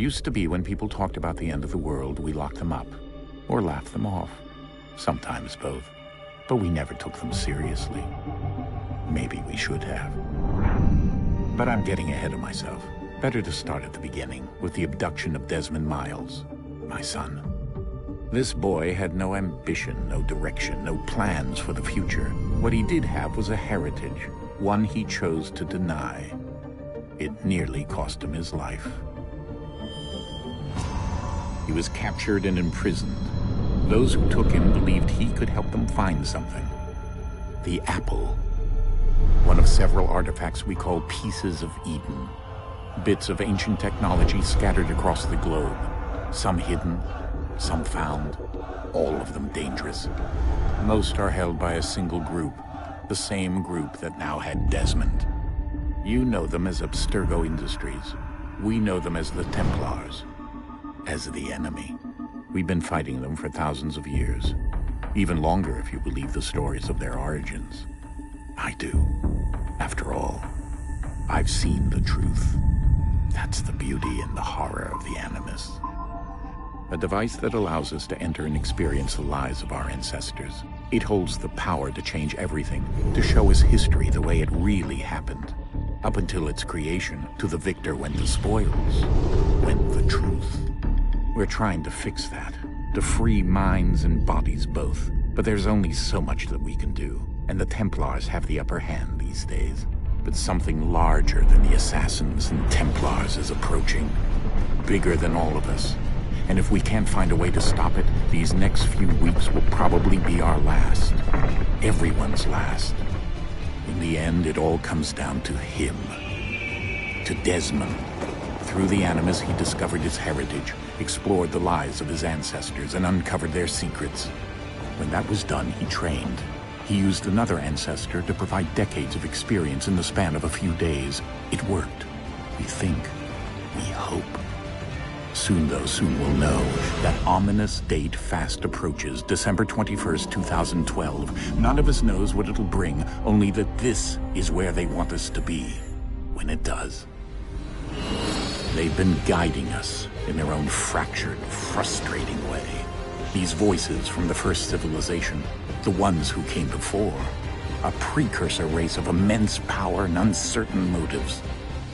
Used to be when people talked about the end of the world, we locked them up, or laughed them off. Sometimes both. But we never took them seriously. Maybe we should have. But I'm getting ahead of myself. Better to start at the beginning, with the abduction of Desmond Miles, my son. This boy had no ambition, no direction, no plans for the future. What he did have was a heritage, one he chose to deny. It nearly cost him his life. He was captured and imprisoned. Those who took him believed he could help them find something. The apple. One of several artifacts we call Pieces of Eden. Bits of ancient technology scattered across the globe. Some hidden, some found, all of them dangerous. Most are held by a single group, the same group that now had Desmond. You know them as Abstergo Industries. We know them as the Templars, as the enemy. We've been fighting them for thousands of years, even longer if you believe the stories of their origins. I do. After all, I've seen the truth. That's the beauty and the horror of the Animus. A device that allows us to enter and experience the lives of our ancestors. It holds the power to change everything, to show us history the way it really happened. Up until its creation, to the victor went the spoils, went the truth. We're trying to fix that, to free minds and bodies both. But there's only so much that we can do, and the Templars have the upper hand these days. But something larger than the Assassins and Templars is approaching, bigger than all of us. And if we can't find a way to stop it, these next few weeks will probably be our last. Everyone's last. In the end, it all comes down to him. To Desmond. Through the Animus, he discovered his heritage, explored the lives of his ancestors, and uncovered their secrets. When that was done, he trained. He used another ancestor to provide decades of experience in the span of a few days. It worked. We think. We hope. Soon, though, soon we'll know. That ominous date fast approaches, December 21st, 2012. None of us knows what it'll bring, only that this is where they want us to be, when it does. They've been guiding us in their own fractured, frustrating way. These voices from the first civilization, the ones who came before, a precursor race of immense power and uncertain motives.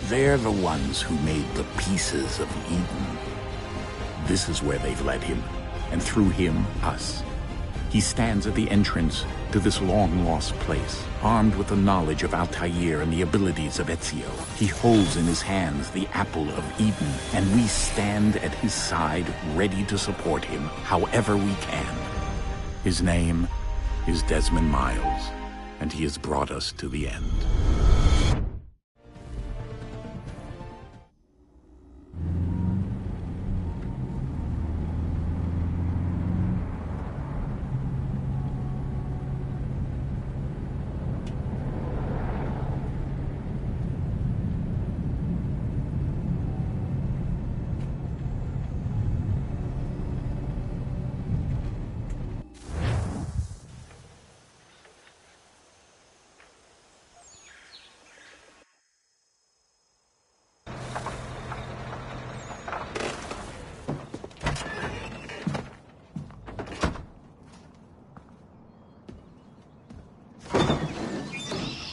They're the ones who made the Pieces of Eden. This is where they've led him, and through him, us. He stands at the entrance to this long-lost place, armed with the knowledge of Altair and the abilities of Ezio. He holds in his hands the Apple of Eden, and we stand at his side, ready to support him however we can. His name is Desmond Miles, and he has brought us to the end.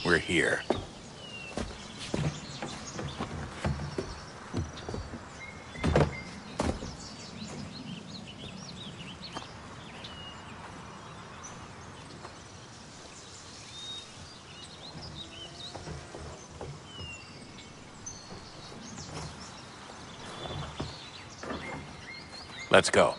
We're here. Let's go.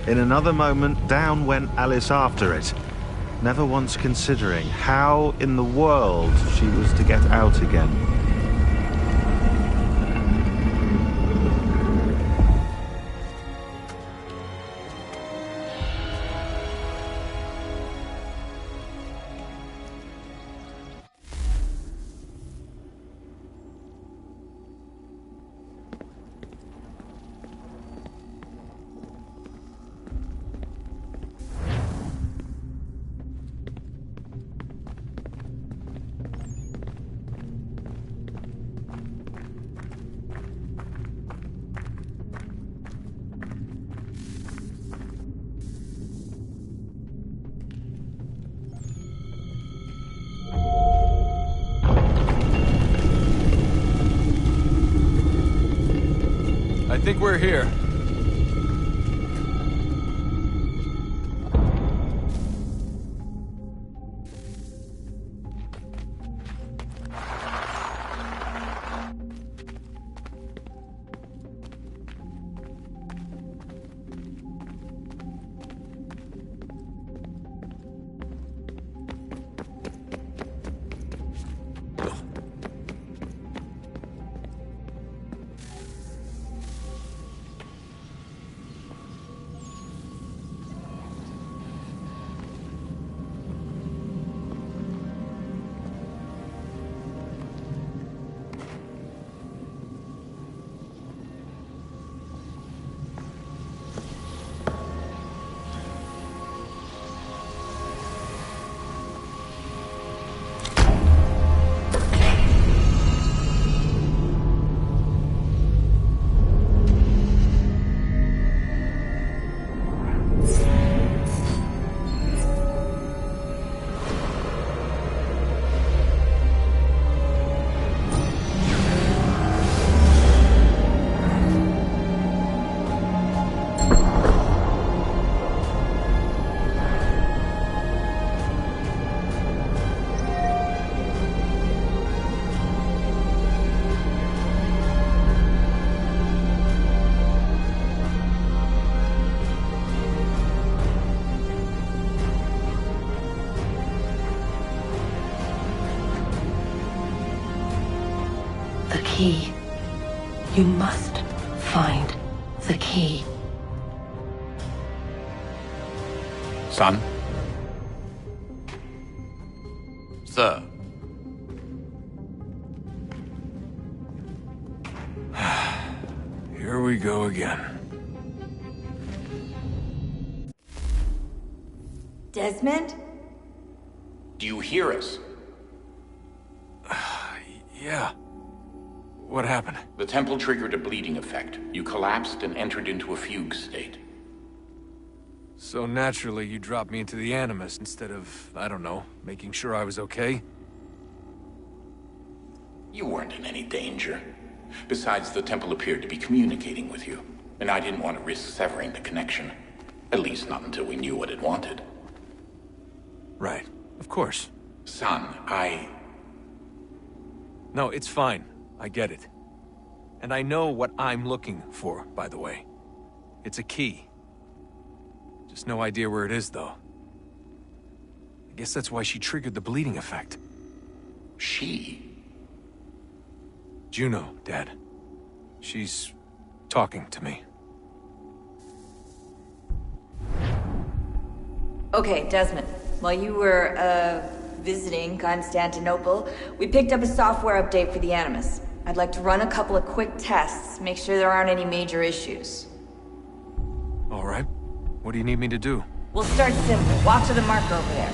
In another moment, down went Alice after it, never once considering how in the world she was to get out again. I think we're here. The key. You must find the key. Son? Sir. Here we go again. Desmond? Do you hear us? Yeah. What happened? The temple triggered a bleeding effect. You collapsed and entered into a fugue state. So naturally, you dropped me into the Animus instead of, I don't know, making sure I was okay? You weren't in any danger. Besides, the temple appeared to be communicating with you, and I didn't want to risk severing the connection. At least not until we knew what it wanted. Right. Of course. Son, No, it's fine. I get it. And I know what I'm looking for, by the way. It's a key. Just no idea where it is, though. I guess that's why she triggered the bleeding effect. She? Juno, Dad. She's talking to me. Okay, Desmond. While you were, visiting Constantinople, we picked up a software update for the Animus. I'd like to run a couple of quick tests, make sure there aren't any major issues. All right. What do you need me to do? We'll start simple. Walk to the marker over there.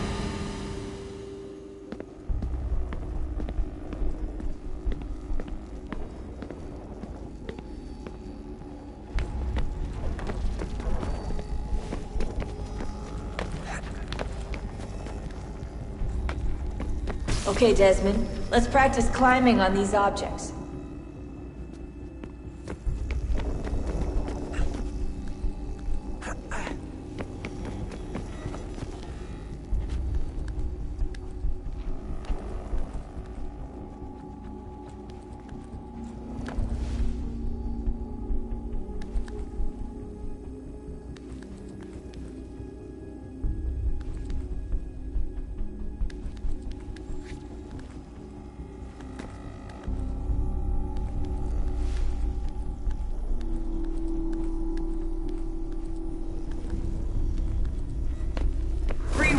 Okay, Desmond. Let's practice climbing on these objects.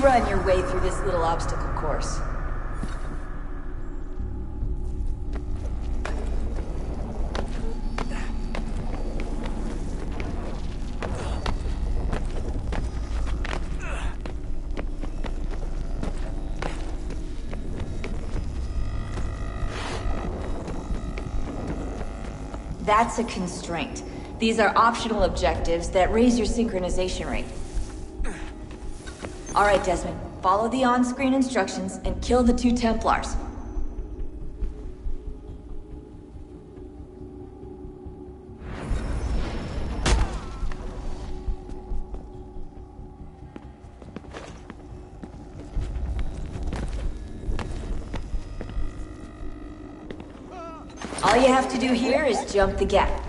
run your way through this little obstacle course. That's a constraint. These are optional objectives that raise your synchronization rate. Alright, Desmond. Follow the on-screen instructions and kill the 2 Templars. All you have to do here is jump the gap.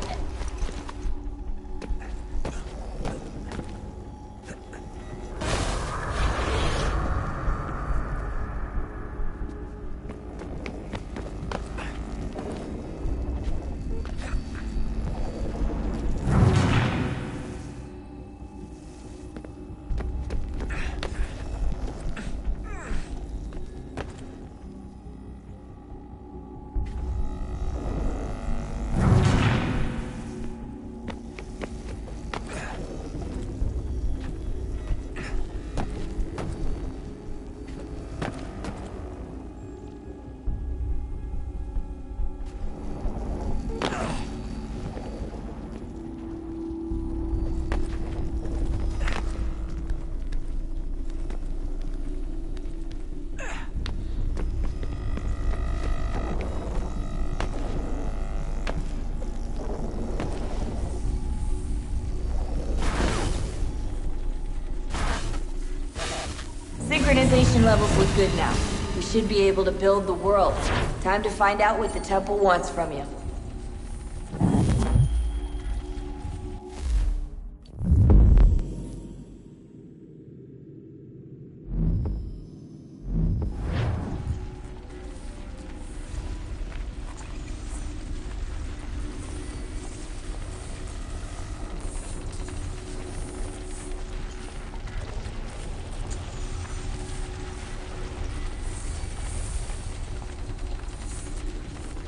Synchronization levels look good now. We should be able to build the world. Time to find out what the temple wants from you.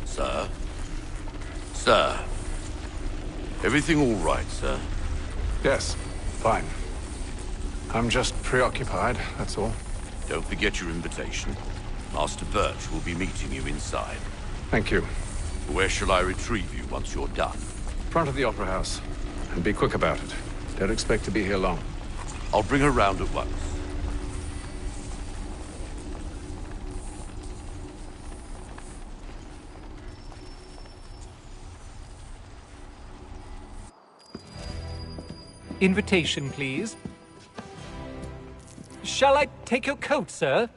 Sir? Sir? Everything all right, sir? Yes, fine. I'm just preoccupied, that's all. Don't forget your invitation. Master Birch will be meeting you inside. Thank you. Where shall I retrieve you once you're done? Front of the Opera House. And be quick about it. Don't expect to be here long. I'll bring her round at once. Invitation, please. Shall I take your coat, sir?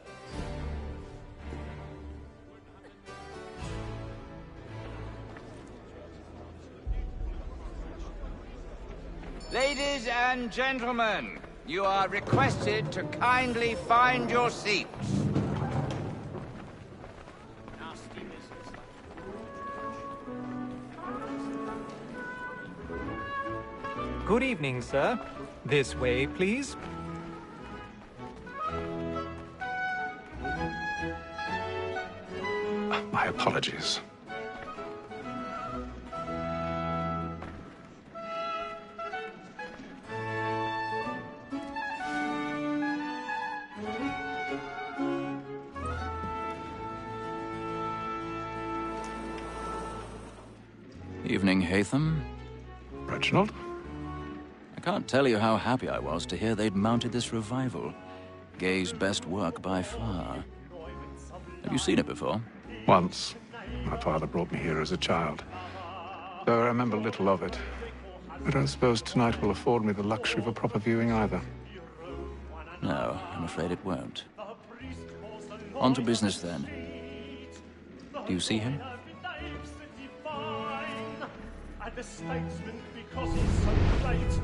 Ladies and gentlemen, you are requested to kindly find your seats. Good evening, sir. This way, please. My apologies. Evening, Haytham. Reginald? I can't tell you how happy I was to hear they'd mounted this revival. Gay's best work by far. Have you seen it before? Once. My father brought me here as a child. Though I remember little of it. I don't suppose tonight will afford me the luxury of a proper viewing either. No, I'm afraid it won't. On to business then. Do you see him? The statesman, because he's so great,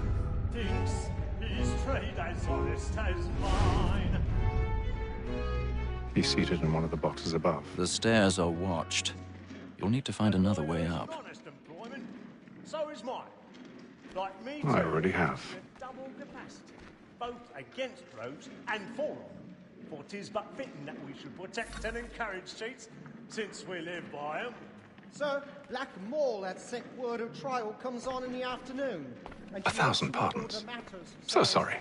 thinks his trade as honest as mine. He's seated in one of the boxes above. The stairs are watched. You'll need to find another way up. Honest employment, so is mine. Like me, I already have. double capacity, both against roads and for them. For 'tis but fitting that we should protect and encourage cheats, since we live by 'em. Sir, Black Mall had set word of trial comes on in the afternoon. 1,000 pardons. So sorry.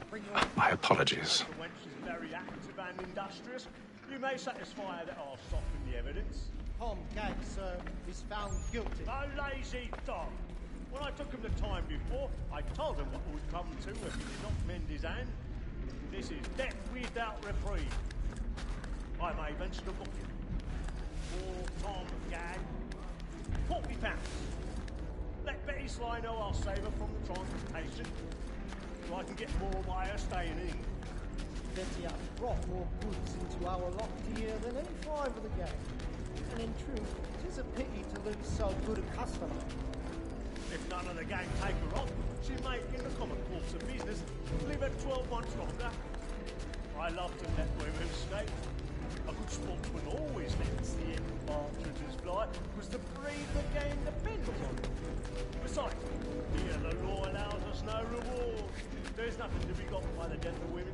My apologies. The wench is very active and industrious. You may satisfy her that I'll soften the evidence. Tom Gag, sir, is found guilty. A lazy dog! When I took him the time before, I told him what would come to if he did not mend his hand. This is death without reprieve. I may venture to book him. For Tom Gag, £40. Let Betty Sly know I'll save her from the transportation, so I can get more by her staying in. Betty has brought more goods into our lot here than any five of the gang. And in truth, it is a pity to lose so good a customer. If none of the gang take her on, she may, in the common course of business, live at 12 months longer. I love to let women escape. A good sportsman always lets the end partridges fly, because the breed the game depends on. Besides, here the law allows us no reward. There's nothing to be got by the death of women,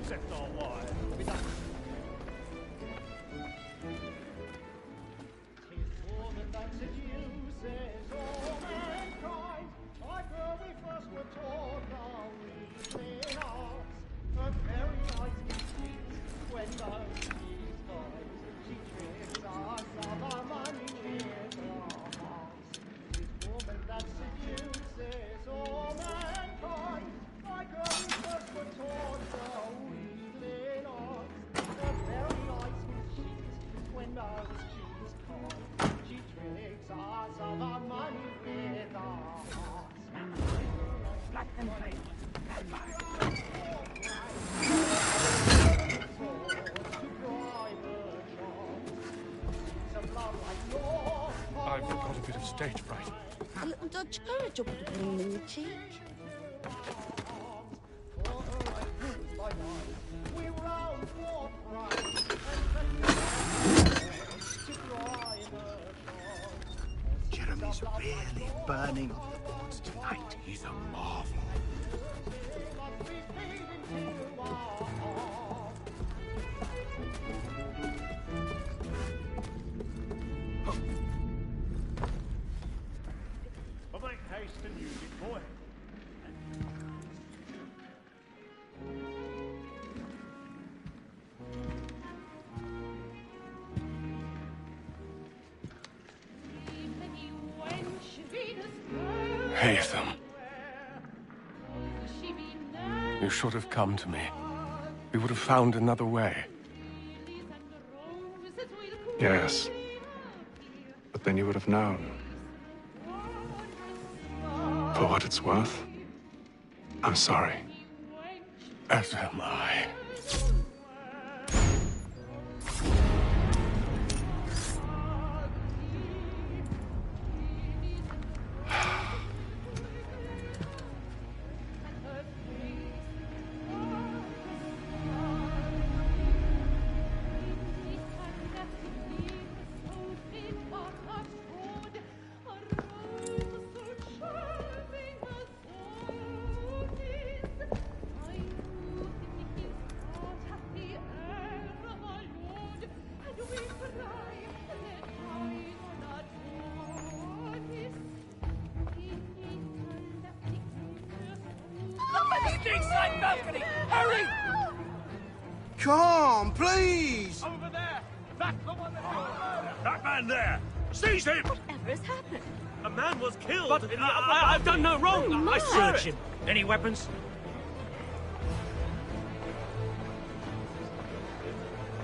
except our wives. I've got a bit of stage fright. A little Dutch courage ought to bloom in the cheek. Jeremy's really burning off the boards tonight. He's a marvel. But make haste and use it, boy. Haytham. You should have come to me. We would have found another way. Yes. But then you would have known. For what it's worth, I'm sorry. As am I. Inside balcony! Hurry! Come, please! Over there! That's the one that man there! Seize him! Whatever has happened? A man was killed. But I've done no wrong. I searched him. Any weapons?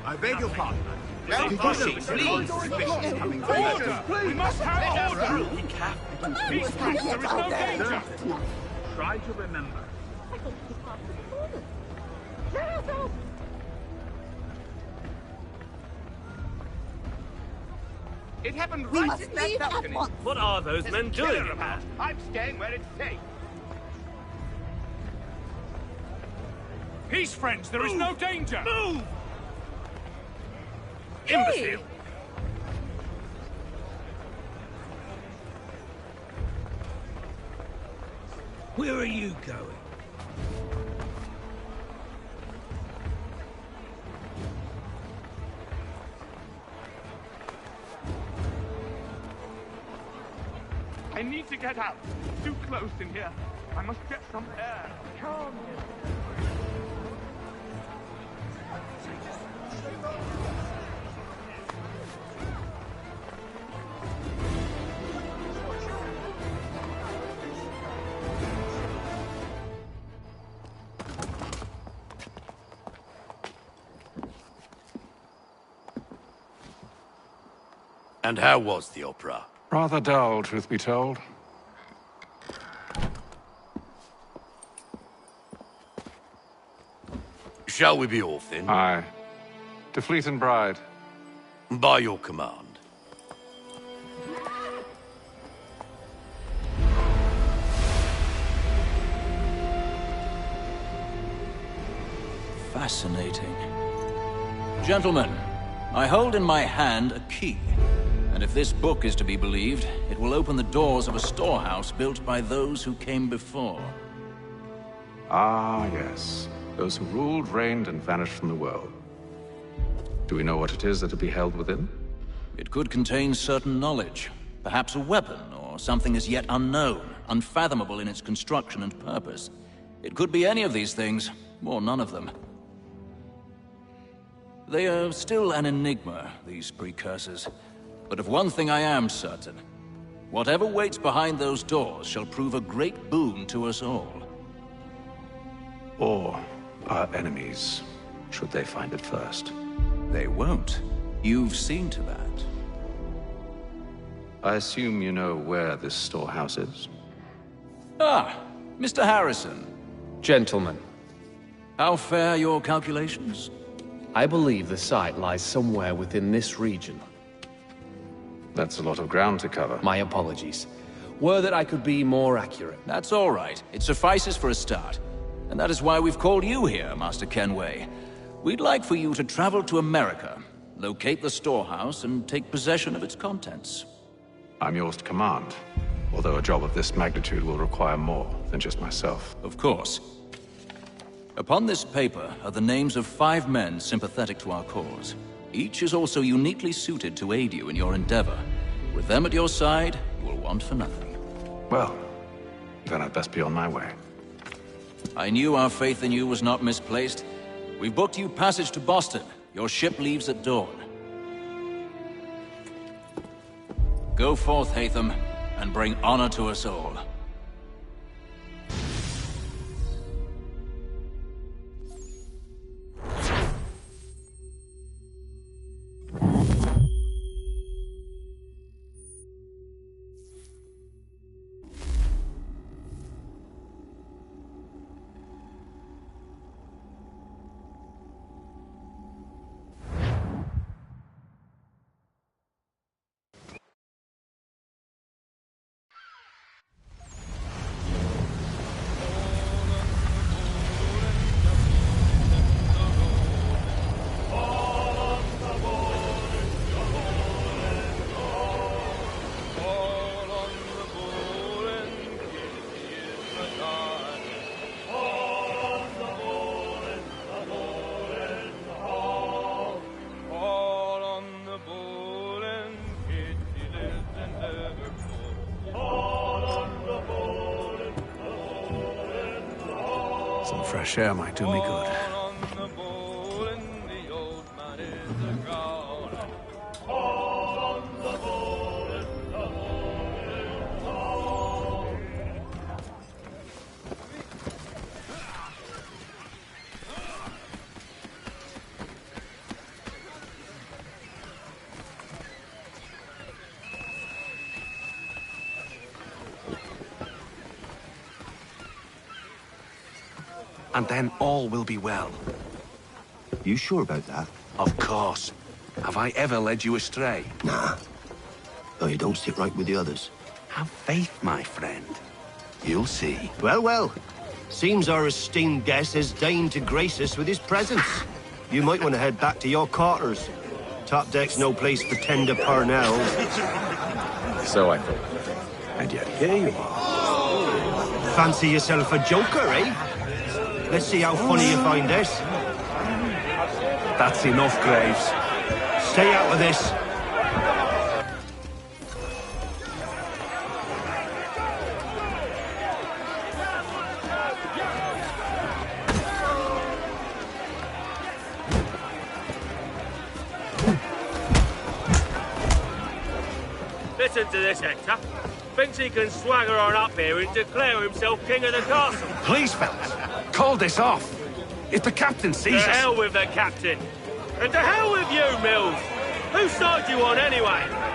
I beg your pardon. Please. Order! We must have order! Peace, friends, there is no danger! Try to remember. I got to keep up with the performance. Now, It happened We right must in that leave at balcony. once. What are those men doing about? I'm staying where it's safe. Peace, friends, there is no danger! Move! Imbecile! Where are you going? need to get out. Too close in here. I must get some air. Come. And how was the opera? Rather dull, truth be told. Shall we be off then? Aye. To Fleet and Bride. By your command. Fascinating. Gentlemen, I hold in my hand a key. And if this book is to be believed, it will open the doors of a storehouse built by those who came before. Ah, yes. Those who ruled, reigned, and vanished from the world. Do we know what it is that will be held within? It could contain certain knowledge. Perhaps a weapon, or something as yet unknown, unfathomable in its construction and purpose. It could be any of these things, or none of them. They are still an enigma, these precursors. But of one thing I am certain. Whatever waits behind those doors shall prove a great boon to us all. Or our enemies, should they find it first. They won't. You've seen to that. I assume you know where this storehouse is? Ah, Mr. Harrison. Gentlemen. How fare your calculations? I believe the site lies somewhere within this region. That's a lot of ground to cover. My apologies. Were that I could be more accurate. That's all right. It suffices for a start. And that is why we've called you here, Master Kenway. We'd like for you to travel to America, locate the storehouse, and take possession of its contents. I'm yours to command, although a job of this magnitude will require more than just myself. Of course. Upon this paper are the names of 5 men sympathetic to our cause. Each is also uniquely suited to aid you in your endeavor. With them at your side, you will want for nothing. Well, then I'd best be on my way. I knew our faith in you was not misplaced. We've booked you passage to Boston. Your ship leaves at dawn. Go forth, Haytham, and bring honor to us all. Some fresh air might do me good. And then all will be well. You sure about that? Of course. Have I ever led you astray? Nah. Though you don't sit right with the others. Have faith, my friend. You'll see. Well, well. Seems our esteemed guest has deigned to grace us with his presence. You might want to head back to your quarters. Top deck's no place for tender parnells. So I thought. And yet here you are. Fancy yourself a joker, eh? Let's see how funny you find this. That's enough, Graves. Stay out of this. Listen to this, Hector. Thinks he can swagger on up here and declare himself king of the castle. Please, fellas, call this off. If the captain sees us... To hell with the captain. And to hell with you, Mills. Whose side you on, anyway?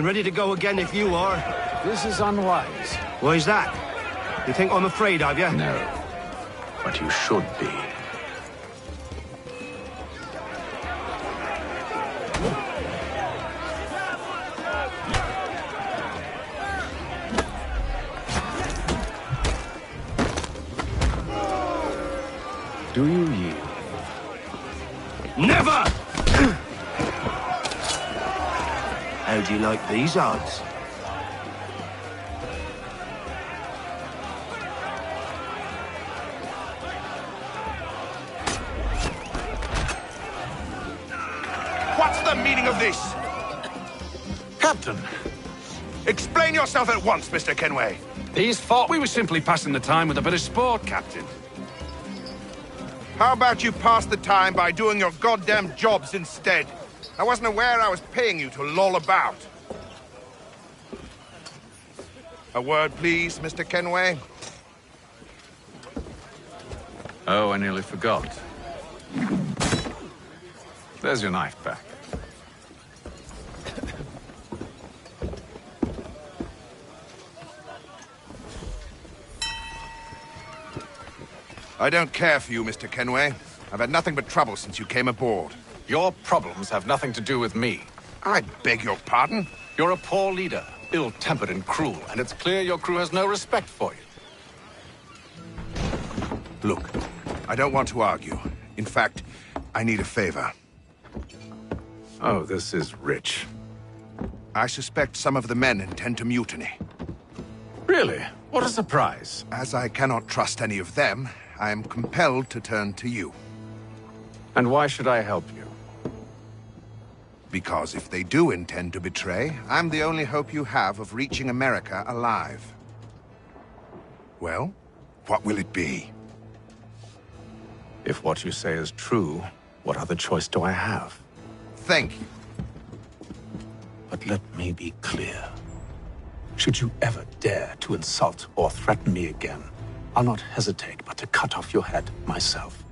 I'm ready to go again if you are. This is unwise. Why's that? You think I'm afraid of you? No. But you should be. Do you yield? Never! How do you like these odds? What's the meaning of this? Captain! Explain yourself at once, Mr. Kenway. These thought we were simply passing the time with a bit of sport, Captain. How about you pass the time by doing your goddamn jobs instead? I wasn't aware I was paying you to loll about. A word, please, Mr. Kenway. Oh, I nearly forgot. There's your knife back. I don't care for you, Mr. Kenway. I've had nothing but trouble since you came aboard. Your problems have nothing to do with me. I beg your pardon? You're a poor leader, ill-tempered and cruel, and it's clear your crew has no respect for you. Look, I don't want to argue. In fact, I need a favor. Oh, this is rich. I suspect some of the men intend to mutiny. Really? What a surprise. As I cannot trust any of them, I am compelled to turn to you. And why should I help you? Because if they do intend to betray, I'm the only hope you have of reaching America alive. Well, what will it be? If what you say is true, what other choice do I have? Thank you. But let me be clear. Should you ever dare to insult or threaten me again, I'll not hesitate but to cut off your head myself.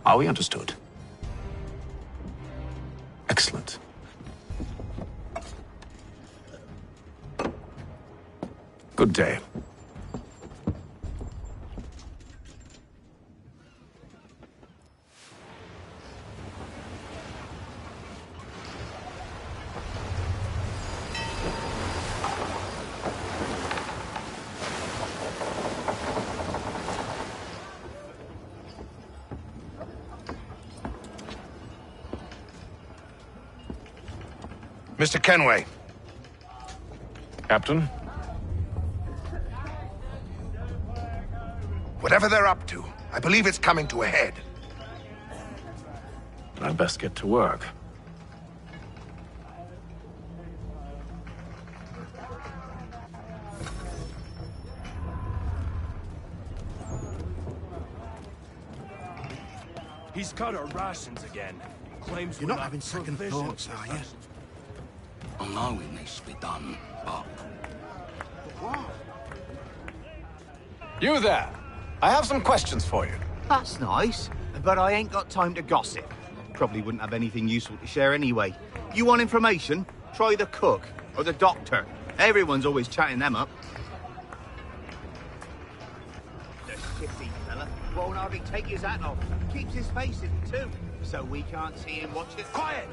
Are we understood? Excellent. Good day. Mr. Kenway. Captain? Whatever they're up to, I believe it's coming to a head. I'd best get to work. He's cut our rations again. Claims You're not having second thoughts, are you? I know it needs to be done, but... You there! I have some questions for you. That's nice, but I ain't got time to gossip. Probably wouldn't have anything useful to share anyway. You want information? Try the cook or the doctor. Everyone's always chatting them up. The shifty fella won't hardly take his hat off. Keeps his face in too, so we can't see him watch it. Quiet!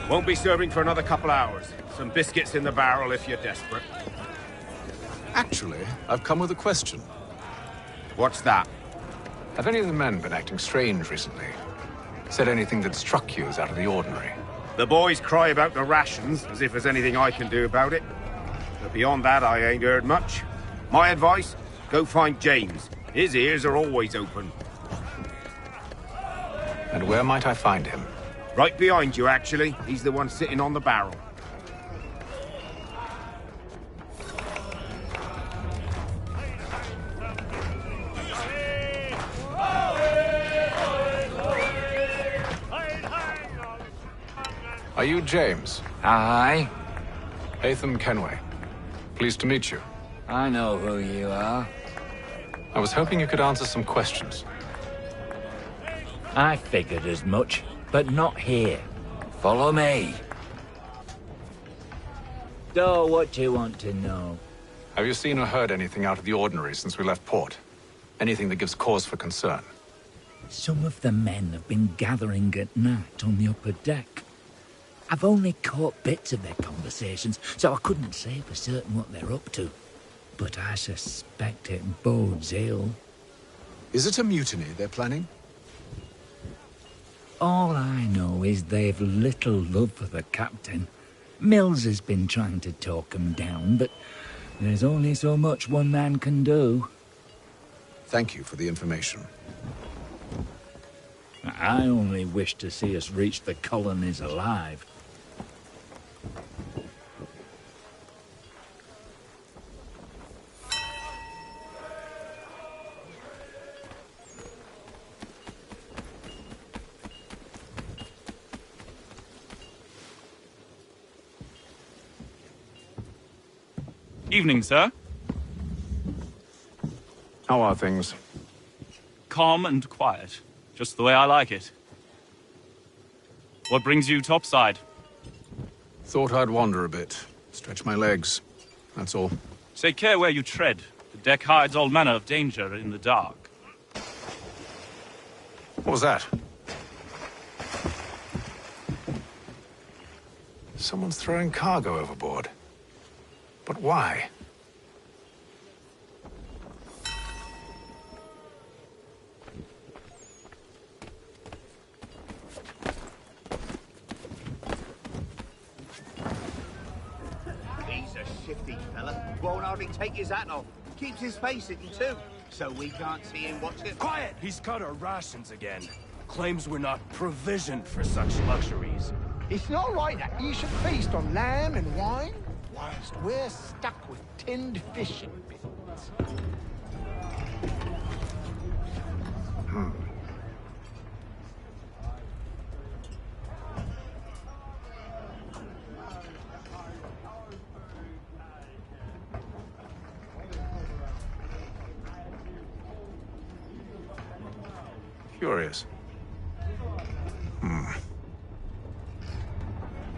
Won't be serving for another couple hours. Some biscuits in the barrel if you're desperate. Actually, I've come with a question. What's that? Have any of the men been acting strange recently? Said anything that struck you as out of the ordinary? The boys cry about the rations, as if there's anything I can do about it. But beyond that, I ain't heard much. My advice? Go find James. His ears are always open. And where might I find him? Right behind you, actually. He's the one sitting on the barrel. Are you James? Aye. Haytham Kenway. Pleased to meet you. I know who you are. I was hoping you could answer some questions. I figured as much, but not here. Follow me. So, what do you want to know? Have you seen or heard anything out of the ordinary since we left port? Anything that gives cause for concern? Some of the men have been gathering at night on the upper deck. I've only caught bits of their conversations, so I couldn't say for certain what they're up to. But I suspect it bodes ill. Is it a mutiny they're planning? All I know is they've little love for the captain. Mills has been trying to talk 'em down, but there's only so much one man can do. Thank you for the information. I only wish to see us reach the colonies alive. Evening, sir. How are things? Calm and quiet. Just the way I like it. What brings you topside? Thought I'd wander a bit. Stretch my legs. That's all. Take care where you tread. The deck hides all manner of danger in the dark. What was that? Someone's throwing cargo overboard. But why? He's a shifty fella. Won't hardly take his hat off. Keeps his face hidden too, so we can't see him watching. Quiet! He's cut our rations again. Claims we're not provisioned for such luxuries. It's not right that you should feast on lamb and wine, whilst we're stuck with tinned fishing bits. Curious.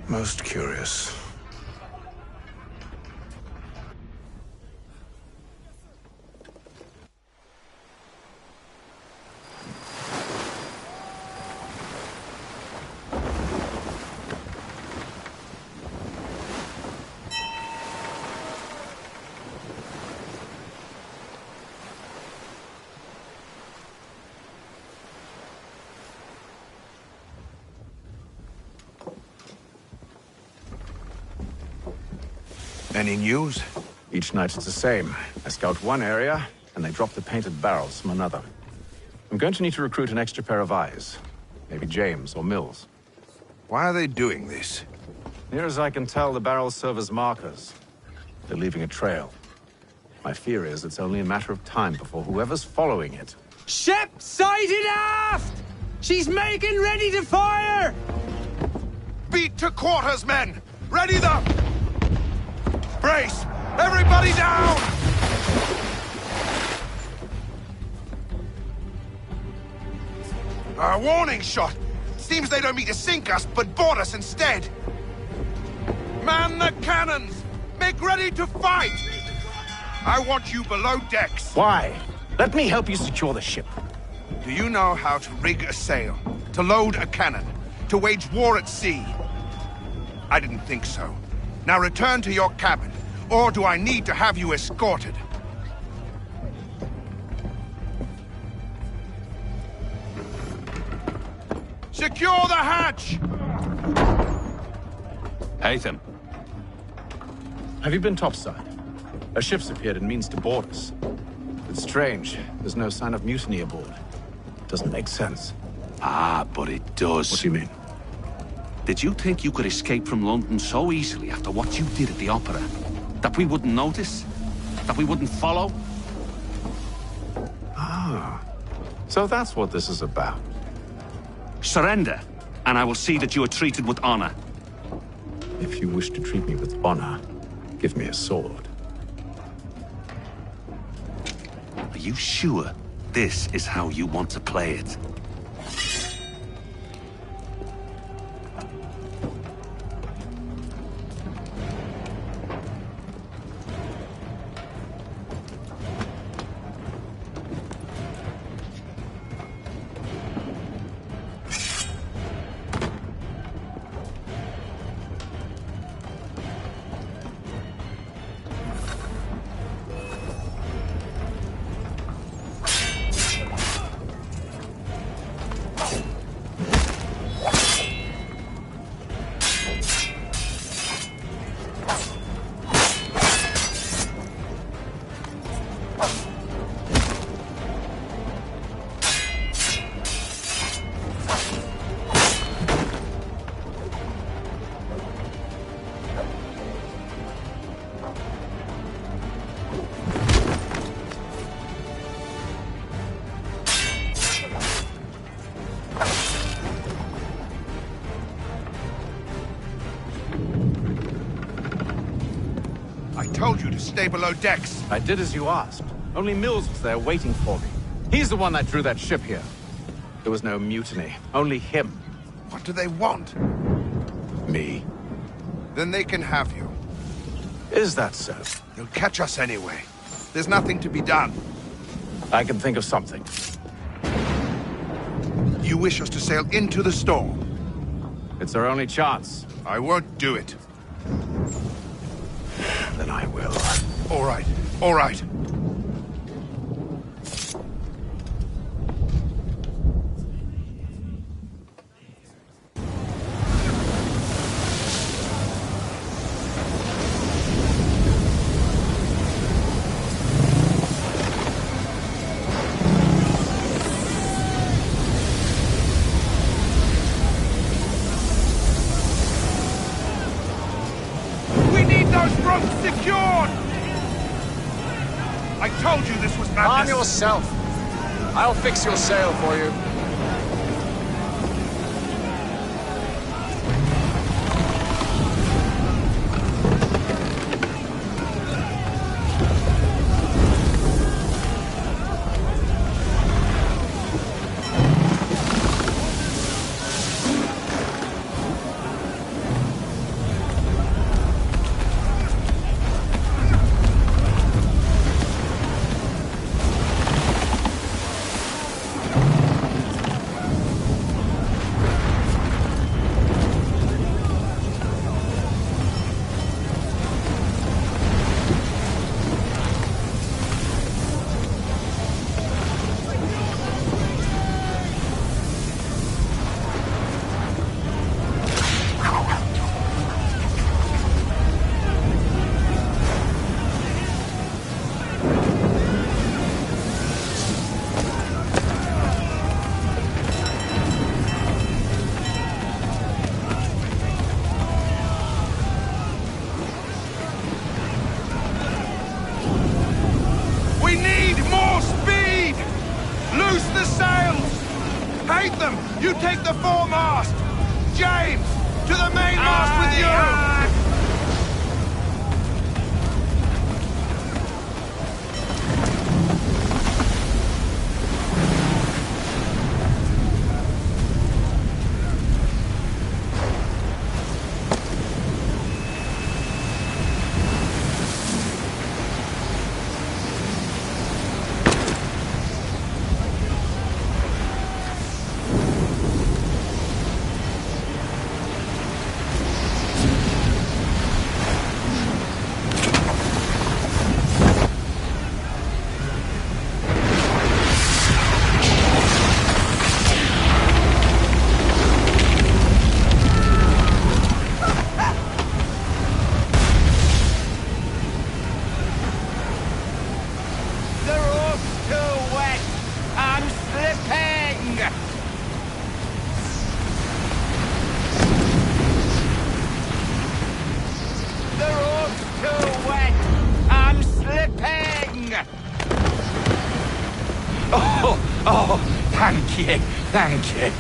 Most curious. Any news? Each night it's the same. I scout one area, and they drop the painted barrels from another. I'm going to need to recruit an extra pair of eyes. Maybe James or Mills. Why are they doing this? Near as I can tell, the barrels serve as markers. They're leaving a trail. My fear is it's only a matter of time before whoever's following it... Ship sighted aft! She's making ready to fire! Beat to quarters, men! Ready them! Brace! Everybody down! A warning shot! Seems they don't mean to sink us, but board us instead! Man the cannons! Make ready to fight! I want you below decks! Why? Let me help you secure the ship. Do you know how to rig a sail? To load a cannon? To wage war at sea? I didn't think so. Now return to your cabin, or do I need to have you escorted? Secure the hatch! Haytham. Have you been topside? A ship's appeared and means to board us. It's strange. There's no sign of mutiny aboard. Doesn't make sense. Ah, but it does. What do you mean? Did you think you could escape from London so easily after what you did at the Opera? That we wouldn't notice? That we wouldn't follow? Ah. So that's what this is about. Surrender, and I will see that you are treated with honor. If you wish to treat me with honor, give me a sword. Are you sure this is how you want to play it? Told you to stay below decks. I did as you asked. Only Mills was there waiting for me. He's the one that drew that ship here. There was no mutiny, only him. What do they want? Me. Then they can have you. Is that so? They'll catch us anyway. There's nothing to be done. I can think of something. You wish us to sail into the storm? It's our only chance. I won't do it. Then I will. All right. All right. Calm yourself. I'll fix your sail for you. You take the foremast! James, to the mainmast with you! Oh, thank you, thank you.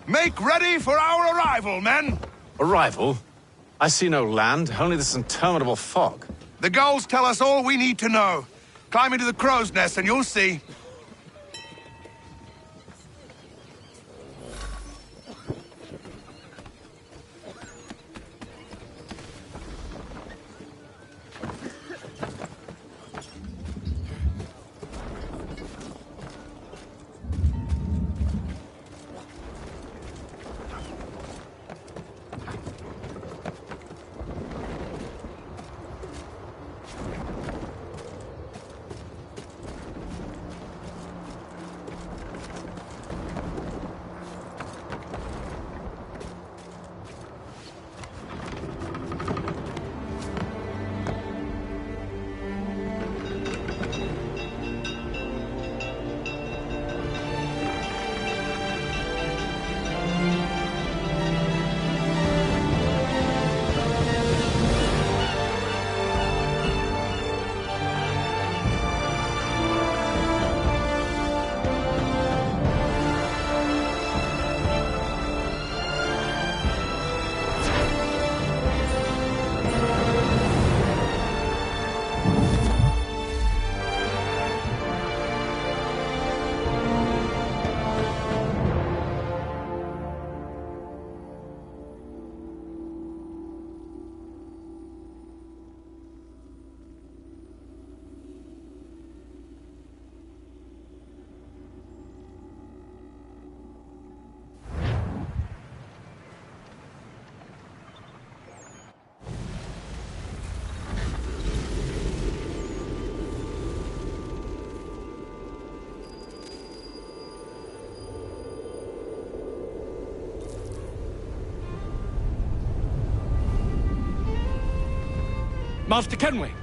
Make ready for our arrival, men! Arrival? I see no land, only this interminable fog. The gulls tell us all we need to know. Climb into the crow's nest and you'll see. Master Kenway!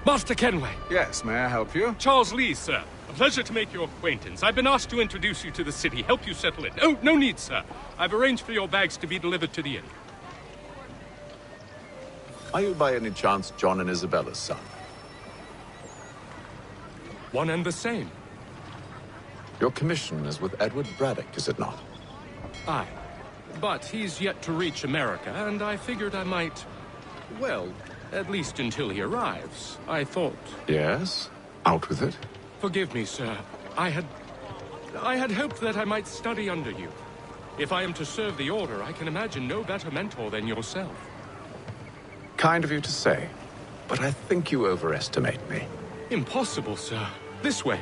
Master Kenway! Yes, may I help you? Charles Lee, sir. A pleasure to make your acquaintance. I've been asked to introduce you to the city, help you settle in. Oh, no need, sir. I've arranged for your bags to be delivered to the inn. Are you by any chance John and Isabella's son? One and the same. Your commission is with Edward Braddock, is it not? Aye. But he's yet to reach America, and I figured I might... well, at least until he arrives. I thought... Yes? Out with it. Forgive me, sir. I had hoped that I might study under you. If I am to serve the Order, I can imagine no better mentor than yourself. Kind of you to say, but I think you overestimate me. Impossible, sir. This way.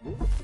Bye.